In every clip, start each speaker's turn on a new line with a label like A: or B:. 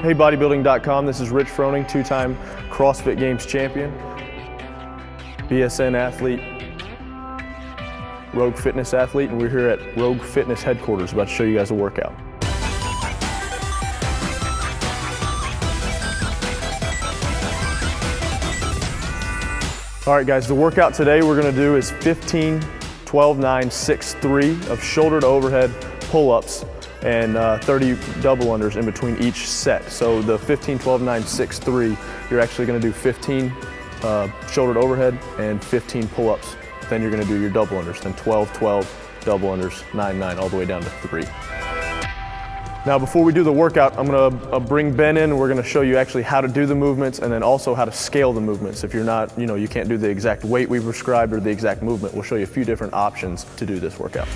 A: Hey bodybuilding.com, this is Rich Froning, two-time CrossFit Games champion, BSN athlete, Rogue Fitness athlete, and we're here at Rogue Fitness headquarters about to show you guys a workout. All right guys, the workout today we're gonna do is 15, 12, 9, 6, 3 of shoulder to overhead pull-ups and 30 double unders in between each set. So the 15, 12, 9, 6, 3, you're actually gonna do 15 shoulder to overhead and 15 pull-ups. Then you're gonna do your double unders, then 12, 12, double unders, 9, 9, all the way down to 3. Now before we do the workout, I'm gonna bring Ben in and we're gonna show you actually how to do the movements and then also how to scale the movements. If you're not, you can't do the exact weight we prescribed or the exact movement, we'll show you a few different options to do this workout.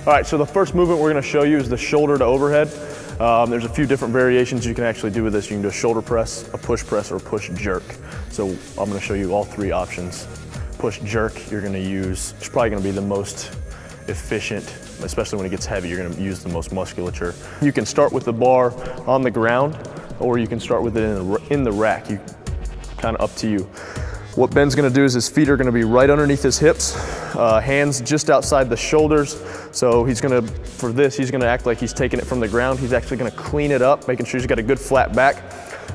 A: All right, so the first movement we're gonna show you is the shoulder to overhead. There's a few different variations you can actually do with this. You can do a shoulder press, a push press, or a push jerk. So I'm gonna show you all three options. Push jerk, you're gonna use, it's probably gonna be the most efficient, especially when it gets heavy, you're gonna use the most musculature. You can start with the bar on the ground, or you can start with it in the rack. Kind of up to you. What Ben's gonna do is his feet are gonna be right underneath his hips, hands just outside the shoulders. So he's gonna act like he's taking it from the ground. He's actually gonna clean it up, making sure he's got a good flat back.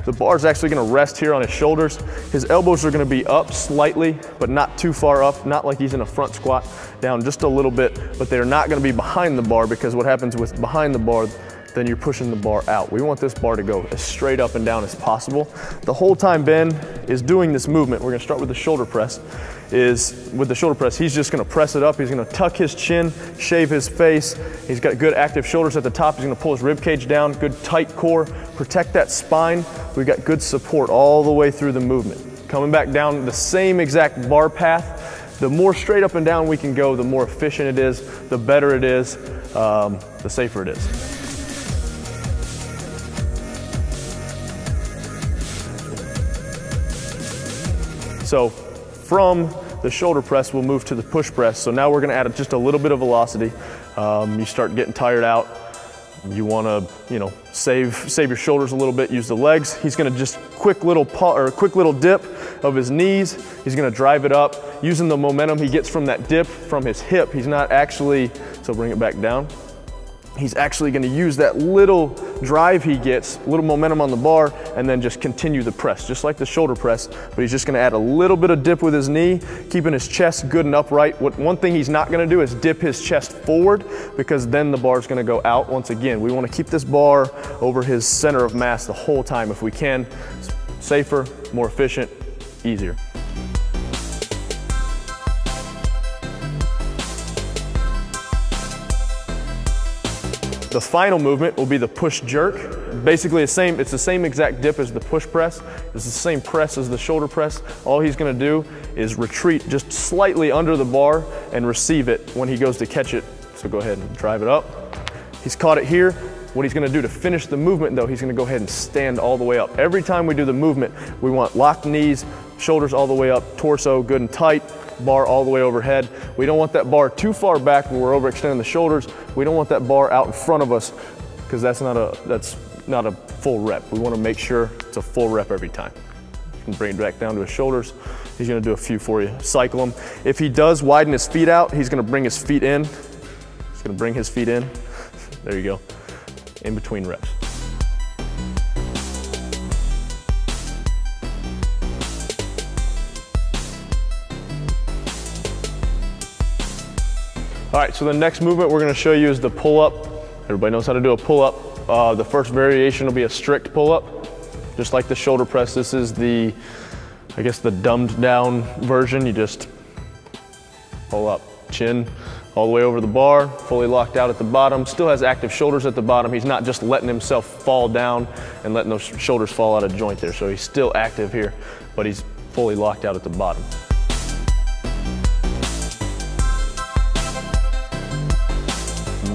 A: The bar's actually gonna rest here on his shoulders. His elbows are gonna be up slightly, but not too far up, not like he's in a front squat, down just a little bit, but they're not gonna be behind the bar, because what happens with behind the bar, then you're pushing the bar out. We want this bar to go as straight up and down as possible. The whole time Ben is doing this movement, we're gonna start with the shoulder press, he's just gonna press it up, he's gonna tuck his chin, shave his face, he's got good active shoulders at the top, he's gonna pull his rib cage down, good tight core, protect that spine. We've got good support all the way through the movement. Coming back down the same exact bar path, the more straight up and down we can go, the more efficient it is, the better it is, the safer it is. So from the shoulder press, we'll move to the push press. So now we're gonna add just a little bit of velocity. You start getting tired out. You wanna, save your shoulders a little bit, use the legs. He's gonna just quick little dip of his knees. He's gonna drive it up, using the momentum he gets from that dip from his hip. He's not actually, so bring it back down. He's actually gonna use that little drive he gets, little momentum on the bar, and then just continue the press, just like the shoulder press, but he's just gonna add a little bit of dip with his knee, keeping his chest good and upright. One thing he's not gonna do is dip his chest forward, because then the bar's gonna go out once again. We wanna keep this bar over his center of mass the whole time if we can. Safer, more efficient, easier. The final movement will be the push jerk. Basically it's the same exact dip as the push press. It's the same press as the shoulder press. All he's gonna do is retreat just slightly under the bar and receive it when he goes to catch it. So go ahead and drive it up. He's caught it here. What he's gonna do to finish the movement though, he's gonna go ahead and stand all the way up. Every time we do the movement, we want locked knees, shoulders all the way up, torso good and tight, bar all the way overhead. We don't want that bar too far back where we're overextending the shoulders. We don't want that bar out in front of us, because that's not a full rep. We want to make sure it's a full rep every time. You can bring it back down to his shoulders. He's going to do a few for you. Cycle him. If he does widen his feet out, he's going to bring his feet in. He's going to bring his feet in. There you go. In between reps. All right, so the next movement we're gonna show you is the pull-up. Everybody knows how to do a pull-up. The first variation will be a strict pull-up, just like the shoulder press. This is the dumbed down version. You just pull up, chin all the way over the bar, fully locked out at the bottom. Still has active shoulders at the bottom. He's not just letting himself fall down and letting those shoulders fall out of joint there. So he's still active here, but he's fully locked out at the bottom.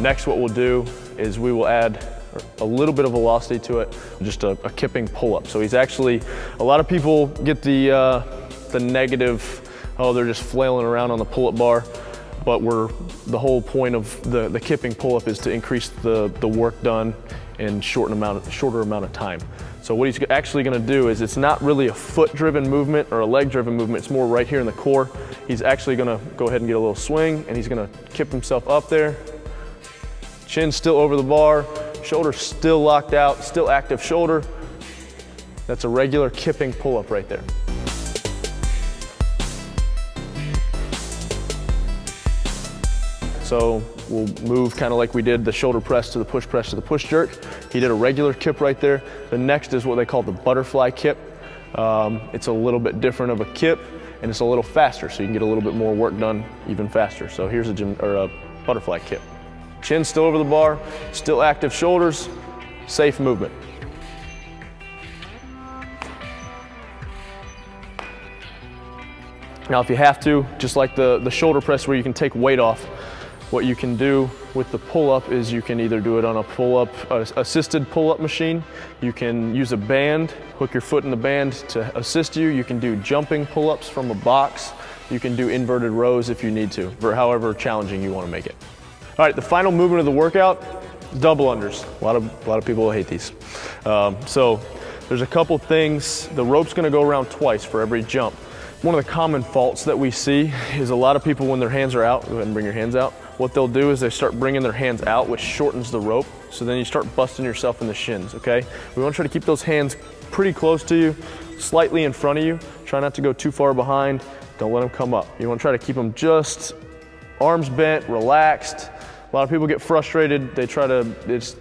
A: Next, what we'll do is we will add a little bit of velocity to it, just a kipping pull-up. So he's actually, a lot of people get the negative, oh, they're just flailing around on the pull-up bar. but the whole point of the kipping pull-up is to increase the work done in shorter amount of time. So what he's actually gonna do is, it's not really a foot-driven movement or a leg-driven movement, it's more right here in the core. He's actually gonna go ahead and get a little swing, and he's gonna kip himself up there. Chin still over the bar, shoulder still locked out, still active shoulder. That's a regular kipping pull-up right there. So we'll move kind of like we did the shoulder press to the push press to the push jerk. He did a regular kip right there. The next is what they call the butterfly kip. It's a little bit different of a kip, and it's a little faster, so you can get a little bit more work done even faster. So here's a butterfly kip. Chin still over the bar, still active shoulders, safe movement. Now if you have to, just like the shoulder press where you can take weight off, what you can do with the pull-up is you can either do it on a assisted pull-up machine. You can use a band, hook your foot in the band to assist you. You can do jumping pull-ups from a box. You can do inverted rows if you need to, for however challenging you want to make it. All right, the final movement of the workout, double unders. A lot of people will hate these. So there's a couple things. The rope's gonna go around twice for every jump. One of the common faults that we see is a lot of people, when their hands are out, go ahead and bring your hands out, what they'll do is they start bringing their hands out, which shortens the rope, so then you start busting yourself in the shins, okay? We want to try to keep those hands pretty close to you, slightly in front of you. Try not to go too far behind. Don't let them come up. You want to try to keep them just arms bent, relaxed. A lot of people get frustrated. They try to, it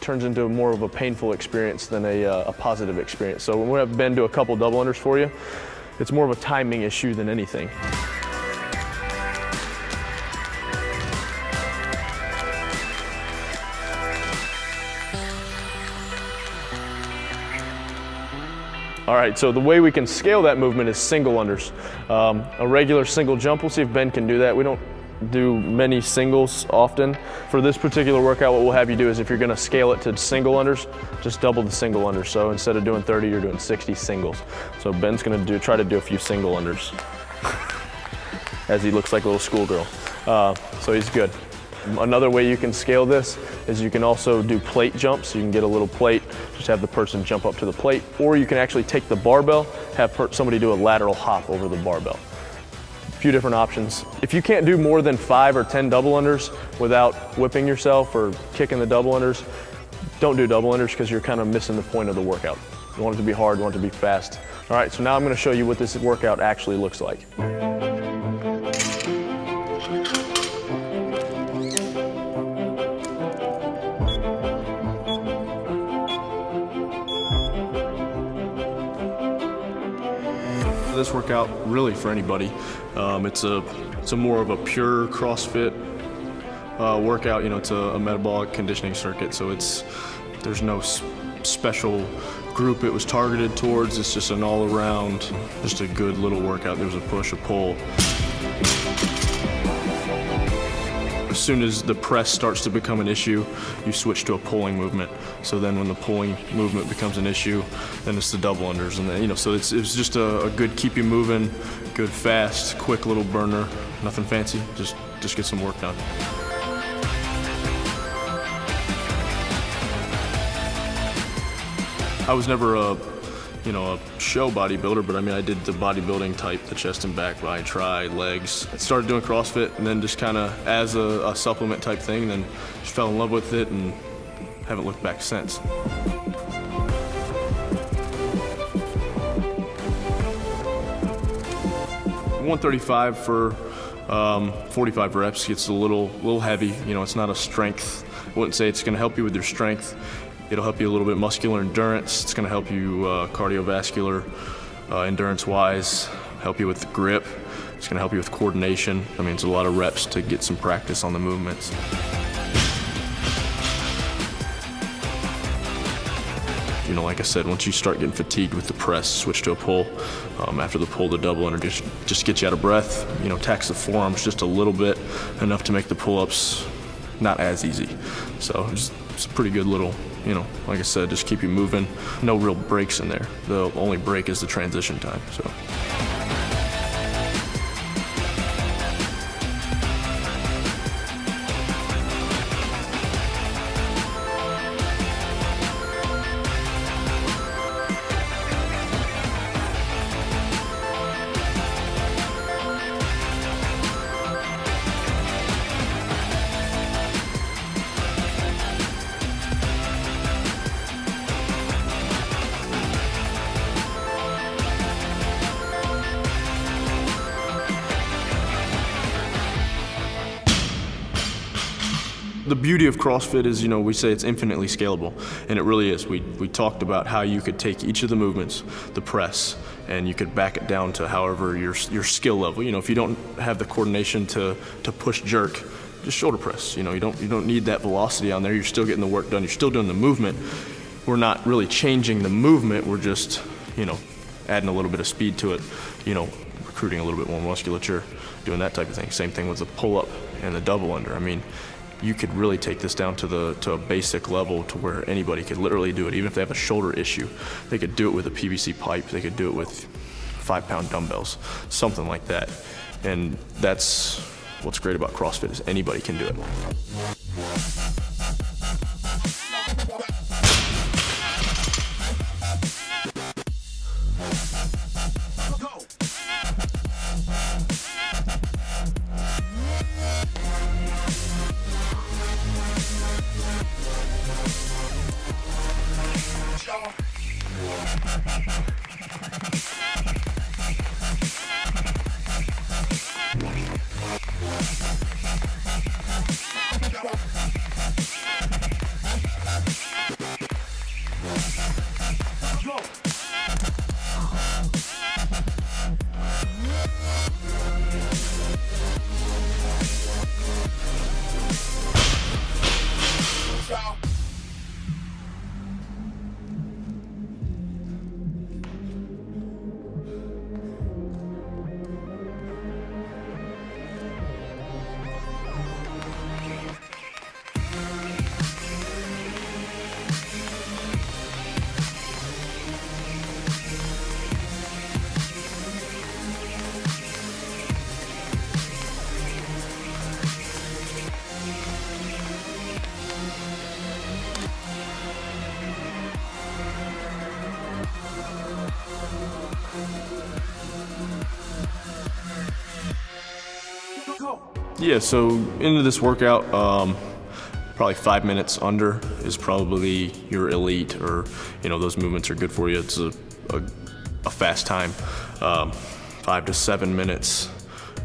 A: turns into more of a painful experience than a positive experience. So when we have Ben do a couple double unders for you, it's more of a timing issue than anything. All right, so the way we can scale that movement is single unders. A regular single jump, we'll see if Ben can do that. We don't do many singles often. For this particular workout, what we'll have you do is, if you're gonna scale it to single unders, just double the single unders. So instead of doing 30, you're doing 60 singles. So Ben's gonna try to do a few single unders as he looks like a little schoolgirl. So he's good. Another way you can scale this is you can also do plate jumps. You can get a little plate, just have the person jump up to the plate, or you can actually take the barbell, have somebody do a lateral hop over the barbell. Few different options. If you can't do more than 5 or 10 double unders without whipping yourself or kicking the double unders, don't do double unders, because you're kind of missing the point of the workout. You want it to be hard, you want it to be fast. All right, so now I'm going to show you what this workout actually looks like. This workout really for anybody. It's a more of a pure CrossFit workout. You know, it's a metabolic conditioning circuit, so there's no special group it was targeted towards. It's just an all-around, just a good little workout. There's a push, a pull. As soon as the press starts to become an issue, you switch to a pulling movement. So then when the pulling movement becomes an issue, then it's the double unders. And then, you know, so it's just a good keep you moving, good fast, quick little burner, nothing fancy, just get some work done. I was never a show bodybuilder, but I mean, I did the bodybuilding type, the chest and back, bi, tri, legs. I started doing CrossFit, and then just kind of as a supplement type thing, then just fell in love with it and haven't looked back since. 135 for 45 reps. Gets a little heavy. You know, it's not a strength. I wouldn't say it's going to help you with your strength. It'll help you a little bit muscular endurance. It's going to help you cardiovascular endurance-wise, help you with grip. It's going to help you with coordination. I mean, it's a lot of reps to get some practice on the movements. You know, like I said, once you start getting fatigued with the press, switch to a pull. After the pull, the double under just get you out of breath. You know, tax the forearms just a little bit, enough to make the pull-ups not as easy. So it's a pretty good little, you know, like I said, just keep you moving. No real breaks in there. The only break is the transition time. So. The beauty of CrossFit is, we say it's infinitely scalable, and it really is. We talked about how you could take each of the movements, the press, and you could back it down to however your skill level. If you don't have the coordination to push jerk, just shoulder press. You don't need that velocity on there. You're still getting the work done. You're still doing the movement. We're not really changing the movement. We're just, adding a little bit of speed to it. Recruiting a little bit more musculature, doing that type of thing. Same thing with the pull-up and the double under. I mean, you could really take this down to a basic level to where anybody could literally do it. Even if they have a shoulder issue, they could do it with a PVC pipe. They could do it with 5-pound dumbbells, something like that. And that's what's great about CrossFit, is anybody can do it. Yeah, so into this workout, probably 5 minutes under is probably your elite, or those movements are good for you. It's a fast time. 5 to 7 minutes,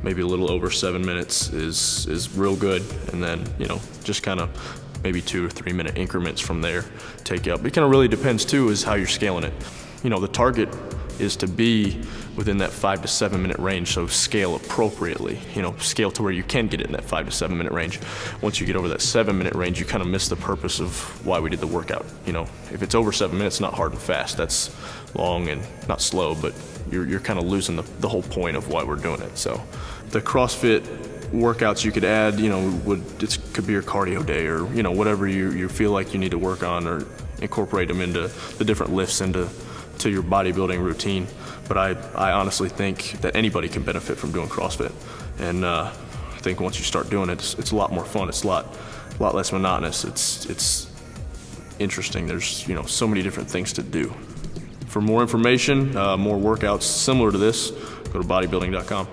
A: maybe a little over 7 minutes is real good, and then just kind of maybe 2 or 3 minute increments from there take out. But it kind of really depends too is how you're scaling it. The target is to be within that 5 to 7 minute range, so scale appropriately. Scale to where you can get it in that 5 to 7 minute range. Once you get over that 7 minute range, you kind of miss the purpose of why we did the workout. If it's over 7 minutes, not hard and fast. That's long and not slow, but you're kind of losing the whole point of why we're doing it. So the CrossFit workouts you could add, it could be your cardio day, or whatever you feel like you need to work on, or incorporate them into the different lifts into your bodybuilding routine. But I honestly think that anybody can benefit from doing CrossFit, and I think once you start doing it, it's a lot more fun. It's a lot less monotonous. It's interesting. There's so many different things to do. For more information, more workouts similar to this, go to bodybuilding.com.